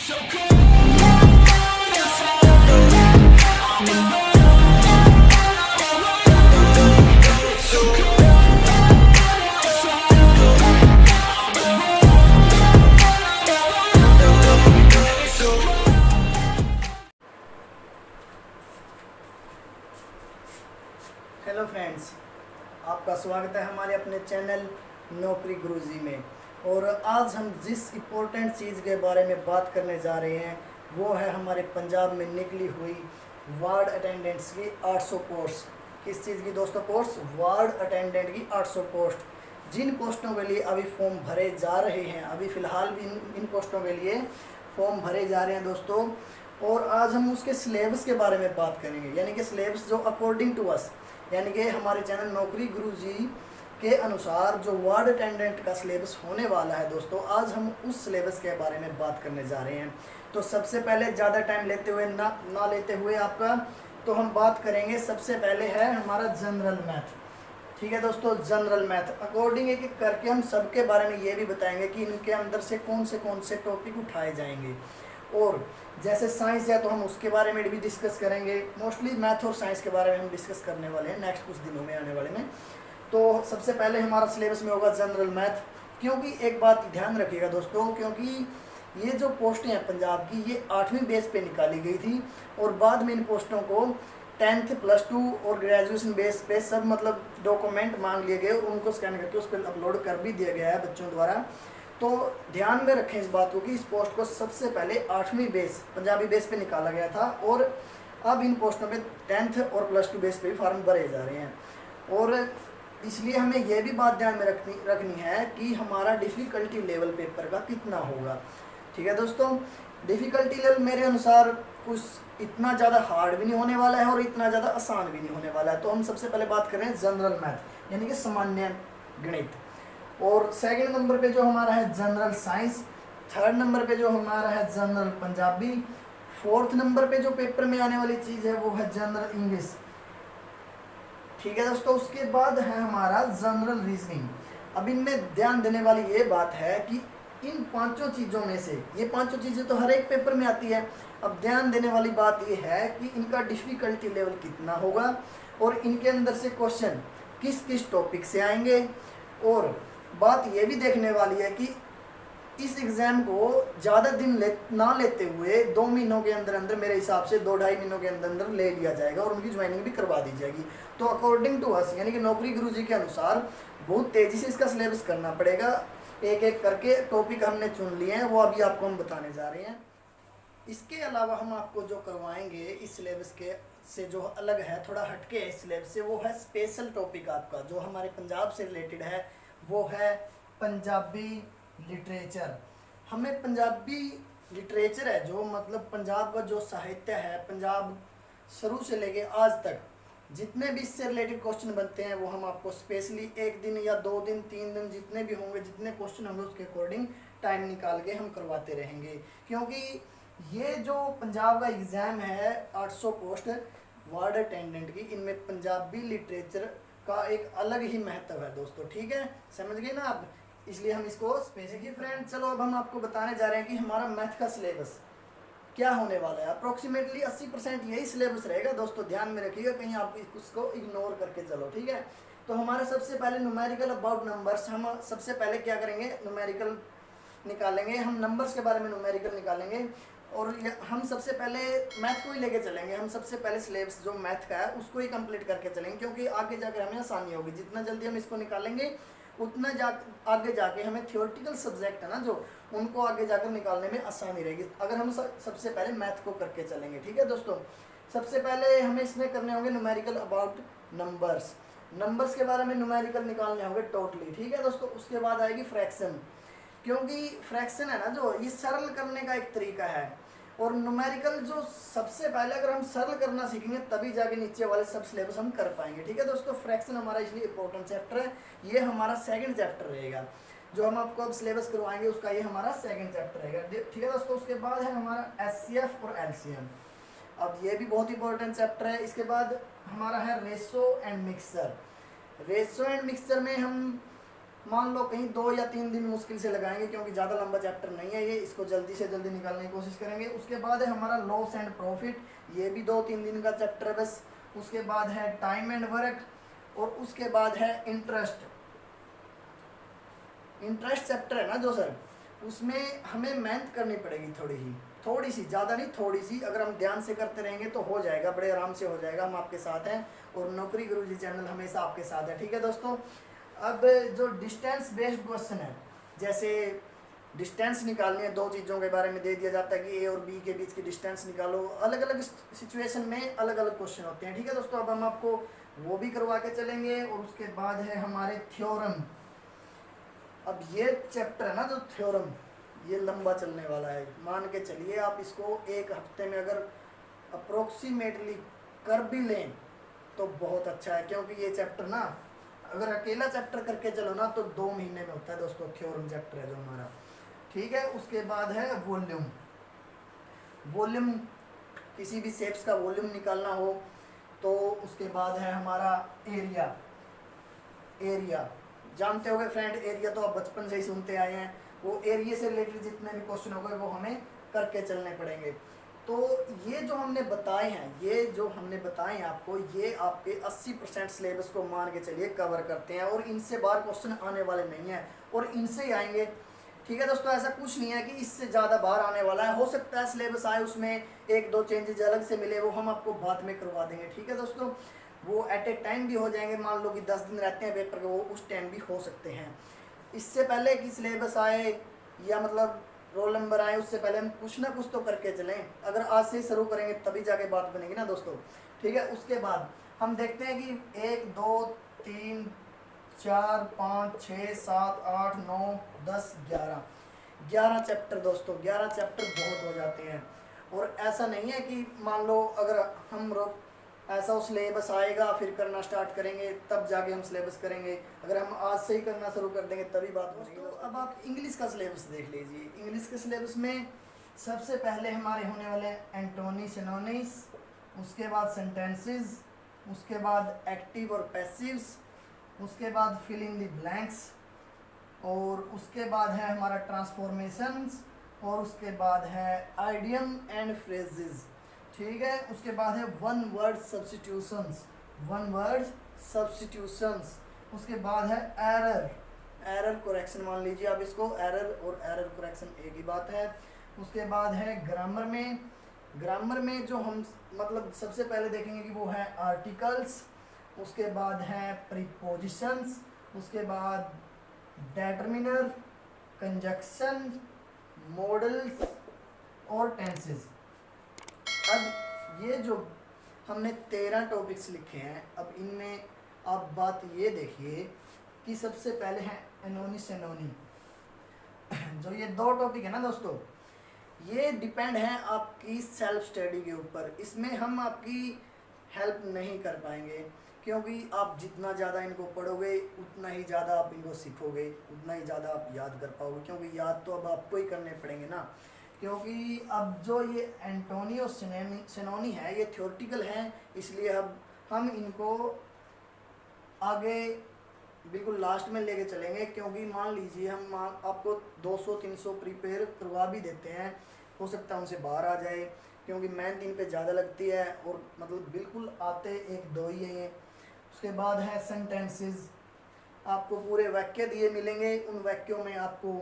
Hello friends, आपका स्वागत है हमारे अपने चैनल नौकरी गुरुजी में। और आज हम जिस इम्पोर्टेंट चीज़ के बारे में बात करने जा रहे हैं वो है हमारे पंजाब में निकली हुई वार्ड अटेंडेंट्स की 800 पोस्ट। किस चीज़ की दोस्तों? पोस्ट, वार्ड अटेंडेंट की 800 पोस्ट। जिन पोस्टों के लिए अभी फॉर्म भरे जा रहे हैं, अभी फ़िलहाल भी इन पोस्टों के लिए फॉर्म भरे जा रहे हैं दोस्तों। और आज हम उसके सिलेबस के बारे में बात करेंगे, यानी कि सिलेबस जो अकॉर्डिंग टू अस, यानी कि हमारे चैनल नौकरी गुरुजी के अनुसार जो वार्ड अटेंडेंट का सिलेबस होने वाला है दोस्तों, आज हम उस सिलेबस के बारे में बात करने जा रहे हैं। तो सबसे पहले ज़्यादा टाइम लेते हुए ना लेते हुए आपका, तो हम बात करेंगे। सबसे पहले है हमारा जनरल मैथ। ठीक है दोस्तों, जनरल मैथ अकॉर्डिंग एक एक करके हम सबके बारे में ये भी बताएंगे कि इनके अंदर से कौन से टॉपिक उठाए जाएंगे। और जैसे साइंस है तो हम उसके बारे में भी डिस्कस करेंगे। मोस्टली मैथ और साइंस के बारे में हम डिस्कस करने वाले हैं नेक्स्ट कुछ दिनों में आने वाले में। तो सबसे पहले हमारा सिलेबस में होगा जनरल मैथ। क्योंकि एक बात ध्यान रखिएगा दोस्तों, क्योंकि ये जो पोस्टें हैं पंजाब की, ये 8वीं बेस पे निकाली गई थी और बाद में इन पोस्टों को 10th +2 और ग्रेजुएशन बेस पे सब मतलब डॉक्यूमेंट मांग लिए गए और उनको स्कैन करके उस पर अपलोड कर भी दिया गया है बच्चों द्वारा। तो ध्यान में रखें इस बात को कि इस पोस्ट को सबसे पहले 8वीं बेस पंजाबी बेस पे निकाला गया था और अब इन पोस्टों पे 10th और +2 बेस पे भी फार्म भरे जा रहे हैं। और इसलिए हमें यह भी बात ध्यान में रखनी है कि हमारा डिफ़िकल्टी लेवल पेपर का कितना होगा। ठीक है दोस्तों, डिफ़िकल्टी लेवल मेरे अनुसार कुछ इतना ज़्यादा हार्ड भी नहीं होने वाला है और इतना ज़्यादा आसान भी नहीं होने वाला है। तो हम सबसे पहले बात कर रहे हैं जनरल मैथ, यानी कि सामान्य गणित। और सेकंड नंबर पे जो हमारा है जनरल साइंस, थर्ड नंबर पे जो हमारा है जनरल पंजाबी, फोर्थ नंबर पे जो पेपर में आने वाली चीज़ है वो है जनरल इंग्लिश। ठीक है दोस्तों, उसके बाद है हमारा जनरल रीजनिंग। अब इनमें ध्यान देने वाली ये बात है कि इन पांचों चीज़ों में से, ये पांचों चीज़ें तो हर एक पेपर में आती है। अब ध्यान देने वाली बात ये है कि इनका डिफ़िकल्टी लेवल कितना होगा और इनके अंदर से क्वेश्चन किस किस टॉपिक से आएंगे। और बात ये भी देखने वाली है कि इस एग्ज़ाम को ज़्यादा दिन ना लेते हुए 2 महीनों के अंदर अंदर, मेरे हिसाब से 2-2.5 महीनों के अंदर अंदर ले लिया जाएगा और उनकी ज्वाइनिंग भी करवा दी जाएगी। तो अकॉर्डिंग टू अस, यानी कि नौकरी गुरुजी के अनुसार बहुत तेज़ी से इसका सिलेबस करना पड़ेगा। एक एक करके टॉपिक हमने चुन लिए हैं, वो अभी आपको हम बताने जा रहे हैं। इसके अलावा हम आपको जो करवाएंगे इस सिलेबस के से जो अलग है, थोड़ा हटके है इस सिलेबस से, वो है स्पेशल टॉपिक आपका जो हमारे पंजाब से रिलेटेड है, वो है पंजाबी लिटरेचर। हमें पंजाबी लिटरेचर है जो मतलब पंजाब का जो साहित्य है, पंजाब शुरू से लेके आज तक जितने भी इससे रिलेटेड क्वेश्चन बनते हैं वो हम आपको स्पेशली 1 दिन या 2 दिन 3 दिन जितने भी होंगे, जितने क्वेश्चन होंगे उसके अकॉर्डिंग टाइम निकाल के हम करवाते रहेंगे। क्योंकि ये जो पंजाब का एग्ज़ाम है 800 पोस्ट वार्ड अटेंडेंट की, इनमें पंजाबी लिटरेचर का एक अलग ही महत्व है दोस्तों। ठीक है, समझ गए ना आप? इसलिए हम इसको स्पेशली फ्रेंड, चलो अब हम आपको बताने जा रहे हैं कि हमारा मैथ का सिलेबस क्या होने वाला है। अप्रोक्सीमेटली 80% यही सिलेबस रहेगा दोस्तों, ध्यान में रखिएगा, कहीं आप उसको इग्नोर करके चलो। ठीक है, तो हमारा सबसे पहले न्यूमेरिकल अबाउट नंबर्स। हम सबसे पहले क्या करेंगे, न्यूमेरिकल निकालेंगे। हम नंबर्स के बारे में न्यूमेरिकल निकालेंगे और हम सबसे पहले मैथ को ही लेके चलेंगे। हम सबसे पहले सिलेबस जो मैथ का है उसको ही कंप्लीट करके चलेंगे, क्योंकि आगे जाकर हमें आसानी होगी। जितना जल्दी हम इसको निकालेंगे उतना आगे जाके हमें थियोरेटिकल सब्जेक्ट है ना जो, उनको आगे जाकर निकालने में आसानी रहेगी अगर हम सबसे पहले मैथ को करके चलेंगे। ठीक है दोस्तों, सबसे पहले हमें इसमें करने होंगे न्यूमेरिकल अबाउट नंबर्स। नंबर्स के बारे में न्यूमेरिकल निकालने होंगे टोटली। ठीक है दोस्तों, उसके बाद आएगी फ्रैक्शन, क्योंकि फ्रैक्शन है ना जो, ये सरल करने का एक तरीका है। और न्यूमेरिकल जो सबसे पहले अगर हम सरल करना सीखेंगे तभी जाके नीचे वाले सब सिलेबस हम कर पाएंगे। ठीक है दोस्तों, फ्रैक्शन हमारा इसलिए इंपॉर्टेंट चैप्टर है, ये हमारा सेकंड चैप्टर रहेगा जो हम आपको अब सिलेबस करवाएंगे, उसका ये हमारा सेकंड चैप्टर रहेगा। ठीक है दोस्तों, उसके बाद है हमारा एचसीएफ और एलसीएम। अब ये भी बहुत इंपॉर्टेंट चैप्टर है। इसके बाद हमारा है ratio and mixture. Ratio and mixture में हम मान लो कहीं 2 या 3 दिन मुश्किल से लगाएंगे, क्योंकि ज़्यादा लंबा चैप्टर नहीं है ये, इसको जल्दी से जल्दी निकालने की कोशिश करेंगे। उसके बाद है हमारा लॉस एंड प्रॉफिट, ये भी 2-3 दिन का चैप्टर है बस। उसके बाद है टाइम एंड वर्क, और उसके बाद है इंटरेस्ट। इंटरेस्ट चैप्टर है ना जो सर, उसमें हमें मेहनत करनी पड़ेगी थोड़ी सी, ज़्यादा नहीं थोड़ी सी। अगर हम ध्यान से करते रहेंगे तो हो जाएगा, बड़े आराम से हो जाएगा। हम आपके साथ हैं और नौकरी गुरुजी चैनल हमेशा आपके साथ है, ठीक है दोस्तों। अब जो डिस्टेंस बेस्ड क्वेश्चन है, जैसे डिस्टेंस निकालनी है, 2 चीज़ों के बारे में दे दिया जाता है कि ए और बी के बीच की डिस्टेंस निकालो। अलग अलग सिचुएशन में अलग अलग क्वेश्चन होते हैं, ठीक है दोस्तों। अब हम आपको वो भी करवा के चलेंगे। और उसके बाद है हमारे थ्योरम। अब ये चैप्टर है ना जो थ्योरम, ये लंबा चलने वाला है। मान के चलिए आप इसको 1 हफ्ते में अगर अप्रोक्सीमेटली कर भी लें तो बहुत अच्छा है, क्योंकि ये चैप्टर ना अगर अकेला चैप्टर करके चलो ना तो 2 महीने में होता है दोस्तों। थ्योरम चैप्टर है जो हमारा, ठीक है। उसके बाद है वॉल्यूम। वॉल्यूम किसी भी शेप्स का वॉल्यूम निकालना हो तो उसके बाद है हमारा एरिया। एरिया जानते होगे फ्रेंड, एरिया तो आप बचपन से ही सुनते आए हैं। वो एरिया से रिलेटेड जितने भी क्वेश्चन हो गए वो हमें करके चलने पड़ेंगे। तो ये जो हमने बताए हैं आपको, ये आपके 80% सिलेबस को मान के चलिए कवर करते हैं, और इनसे बाहर क्वेश्चन आने वाले नहीं हैं, और इनसे ही आएंगे, ठीक है दोस्तों। ऐसा कुछ नहीं है कि इससे ज़्यादा बाहर आने वाला है। हो सकता है सिलेबस आए उसमें 1-2 चेंजेज अलग से मिले, वो हम आपको बाद में करवा देंगे, ठीक है दोस्तों। वो एट ए टाइम भी हो जाएंगे, मान लो कि 10 दिन रहते हैं पेपर के, वो उस टाइम भी हो सकते हैं। इससे पहले कि सिलेबस आए या मतलब रोल नंबर आए, उससे पहले हम कुछ ना कुछ तो करके चलें। अगर आज से शुरू करेंगे तभी जाके बात बनेगी ना दोस्तों, ठीक है। उसके बाद हम देखते हैं कि 1 2 3 4 5 6 7 8 9 10 11 चैप्टर दोस्तों। 11 चैप्टर बहुत हो जाते हैं। और ऐसा नहीं है कि मान लो अगर हम ऐसा सिलेबस आएगा फिर करना स्टार्ट करेंगे तब जाके हम सिलेबस करेंगे। अगर हम आज से ही करना शुरू कर देंगे तभी बात बनेगी। तो अब आप इंग्लिश का सिलेबस देख लीजिए। इंग्लिश के सिलेबस में सबसे पहले हमारे होने वाले एंटोनी सिनोनिम्स, उसके बाद सेंटेंसेस, उसके बाद एक्टिव और पैसिव्स, उसके बाद फिल इन द ब्लैंक्स, और उसके बाद है हमारा ट्रांसफॉर्मेशंस, और उसके बाद है आइडियम एंड फ्रेजेस, ठीक है। उसके बाद है वन वर्ड सब्स्टिट्यूशंस, उसके बाद है एरर करेक्शन, मान लीजिए आप इसको एरर और एरर करेक्शन एक ही बात है। उसके बाद है ग्रामर में जो हम मतलब सबसे पहले देखेंगे कि वो है आर्टिकल्स, उसके बाद है प्रीपोजिशंस, उसके बाद डेटर्मिनर, कंजक्शन, मॉडल्स और टेंसेस। अब ये जो हमने 13 टॉपिक्स लिखे हैं, अब इनमें आप बात ये देखिए कि सबसे पहले है एनोनी सेनोनी। जो ये 2 टॉपिक है ना दोस्तों, ये डिपेंड है आपकी सेल्फ स्टडी के ऊपर। इसमें हम आपकी हेल्प नहीं कर पाएंगे, क्योंकि आप जितना ज़्यादा इनको पढ़ोगे उतना ही ज़्यादा आप इनको सीखोगे, उतना ही ज़्यादा आप याद कर पाओगे, क्योंकि याद तो अब आपको ही करने पड़ेंगे ना। क्योंकि अब जो ये एंटोनी और सिनोनी है ये थ्योरेटिकल हैं, इसलिए अब हम इनको आगे बिल्कुल लास्ट में लेके चलेंगे। क्योंकि मान लीजिए हम आपको 200-300 प्रिपेयर करवा भी देते हैं, हो सकता है उनसे बाहर आ जाए, क्योंकि मेहनत इन पे ज़्यादा लगती है और मतलब बिल्कुल आते 1-2 ही हैं। उसके बाद है सेंटेंसेस, आपको पूरे वाक्य दिए मिलेंगे, उन वाक्यों में आपको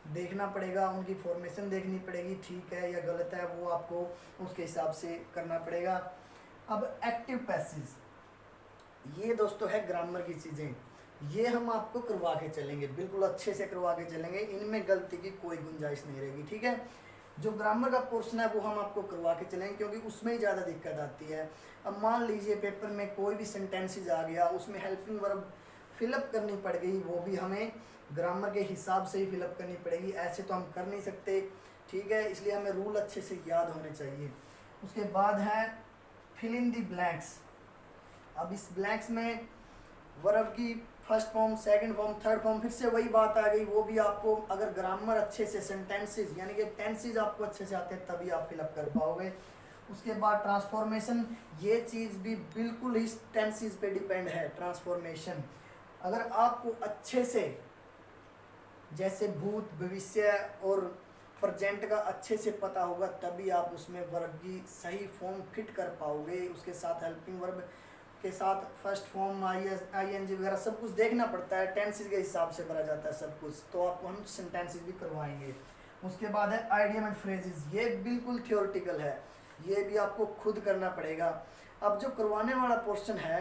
देखना पड़ेगा, उनकी फॉर्मेशन देखनी पड़ेगी, ठीक है या गलत है वो आपको उसके हिसाब से करना पड़ेगा। अब एक्टिव पैसेज, ये दोस्तों है ग्रामर की चीज़ें, ये हम आपको करवा के चलेंगे, बिल्कुल अच्छे से करवा के चलेंगे, इनमें गलती की कोई गुंजाइश नहीं रहेगी, ठीक है। जो ग्रामर का पोर्शन है वो हम आपको करवा के चलेंगे, क्योंकि उसमें ही ज़्यादा दिक्कत आती है। अब मान लीजिए पेपर में कोई भी सेंटेंसेज आ गया, उसमें हेल्पिंग वर्ब फिलअप करनी पड़ गई, वो भी हमें ग्रामर के हिसाब से ही फिलअप करनी पड़ेगी, ऐसे तो हम कर नहीं सकते, ठीक है। इसलिए हमें रूल अच्छे से याद होने चाहिए। उसके बाद है फिल इन दी ब्लैंक्स। अब इस ब्लैंक्स में वर्ब की first form, second form, third form, फिर से वही बात आ गई, वो भी आपको अगर ग्रामर अच्छे से, सेंटेंसेज यानी कि टेंसेज आपको अच्छे से आते हैं तभी आप फिलअप कर पाओगे। उसके बाद ट्रांसफॉर्मेशन, ये चीज़ भी बिल्कुल ही टेंसेज पे डिपेंड है। ट्रांसफॉर्मेशन अगर आपको अच्छे से जैसे भूत, भविष्य और प्रेजेंट का अच्छे से पता होगा, तभी आप उसमें वर्ब की सही फॉर्म फिट कर पाओगे। उसके साथ हेल्पिंग वर्ब के साथ फर्स्ट फॉर्म, ING वगैरह सब कुछ देखना पड़ता है, टेंसेस के हिसाब से भरा जाता है सब कुछ। तो आपको हम सेंटेंसेस भी करवाएंगे। उसके बाद है आइडियम एंड फ्रेजेस, ये बिल्कुल थियोरेटिकल है, ये भी आपको खुद करना पड़ेगा। अब जो करवाने वाला पोर्शन है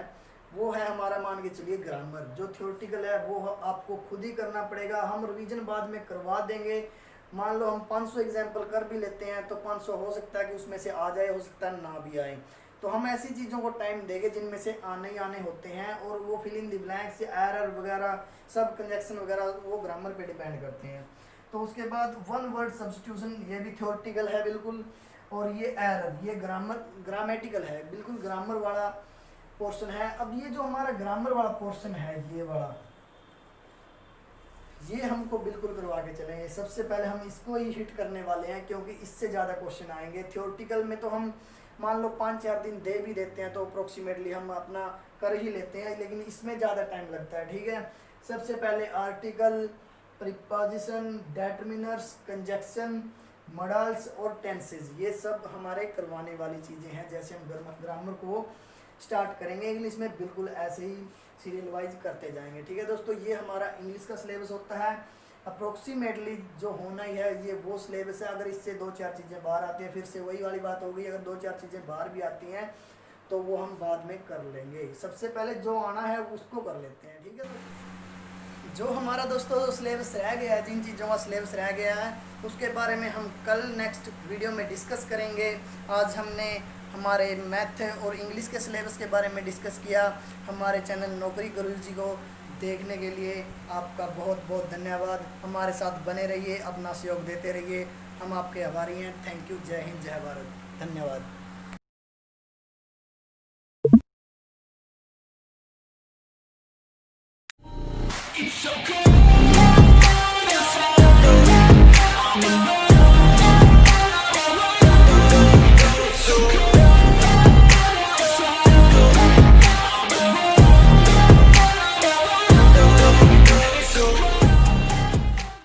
वो है हमारा, मान के चलिए ग्रामर। जो थियोरेटिकल है वो आपको खुद ही करना पड़ेगा, हम रिवीजन बाद में करवा देंगे। मान लो हम 500 एग्जाम्पल कर भी लेते हैं तो 500 हो सकता है कि उसमें से आ जाए, हो सकता है ना भी आए। तो हम ऐसी चीज़ों को टाइम देंगे जिनमें से आने ही आने होते हैं, और वो fill in the blanks, error वगैरह सब, कंजक्शन वगैरह वो ग्रामर पे डिपेंड करते हैं। तो उसके बाद वन वर्ड सब्स्टिट्यूशन, ये भी थियोरेटिकल है बिल्कुल। और ये एरर, ये ग्रामेटिकल है, बिल्कुल ग्रामर वाला पोर्शन है। अब ये जो हमारा ग्रामर वाला पोर्शन है, ये वाला, ये हमको बिल्कुल करवा के चलेंगे। सबसे पहले हम इसको ही हिट करने वाले हैं, क्योंकि इससे ज़्यादा क्वेश्चन आएंगे। थियोरेटिकल में तो हम मान लो 5-4 दिन दे भी देते हैं तो अप्रोक्सीमेटली हम अपना कर ही लेते हैं, लेकिन इसमें ज़्यादा टाइम लगता है, ठीक है। सबसे पहले article, preposition, determiners, conjunction, models और टेंसेस, ये सब हमारे करवाने वाली चीज़ें हैं। जैसे हम ग्रामर को स्टार्ट करेंगे इंग्लिश में, बिल्कुल ऐसे ही सीरियल वाइज करते जाएंगे, ठीक है दोस्तों। ये हमारा इंग्लिश का सिलेबस होता है। अप्रोक्सीमेटली जो होना ही है ये वो सिलेबस है। अगर इससे 2-4 चीज़ें बाहर आती हैं, फिर से वही वाली बात हो गई, अगर 2-4 चीज़ें बाहर भी आती हैं तो वो हम बाद में कर लेंगे। सबसे पहले जो आना है उसको कर लेते हैं, ठीक है। जो हमारा दोस्तों सिलेबस रह गया है, जिन चीज़ों का सिलेबस रह गया है उसके बारे में हम कल नेक्स्ट वीडियो में डिस्कस करेंगे। आज हमने हमारे मैथ और इंग्लिश के सिलेबस के बारे में डिस्कस किया। हमारे चैनल नौकरी गुरुजी को देखने के लिए आपका बहुत बहुत धन्यवाद। हमारे साथ बने रहिए, अपना सहयोग देते रहिए, हम आपके आभारी हैं। Thank you. जय हिंद, जय भारत, धन्यवाद।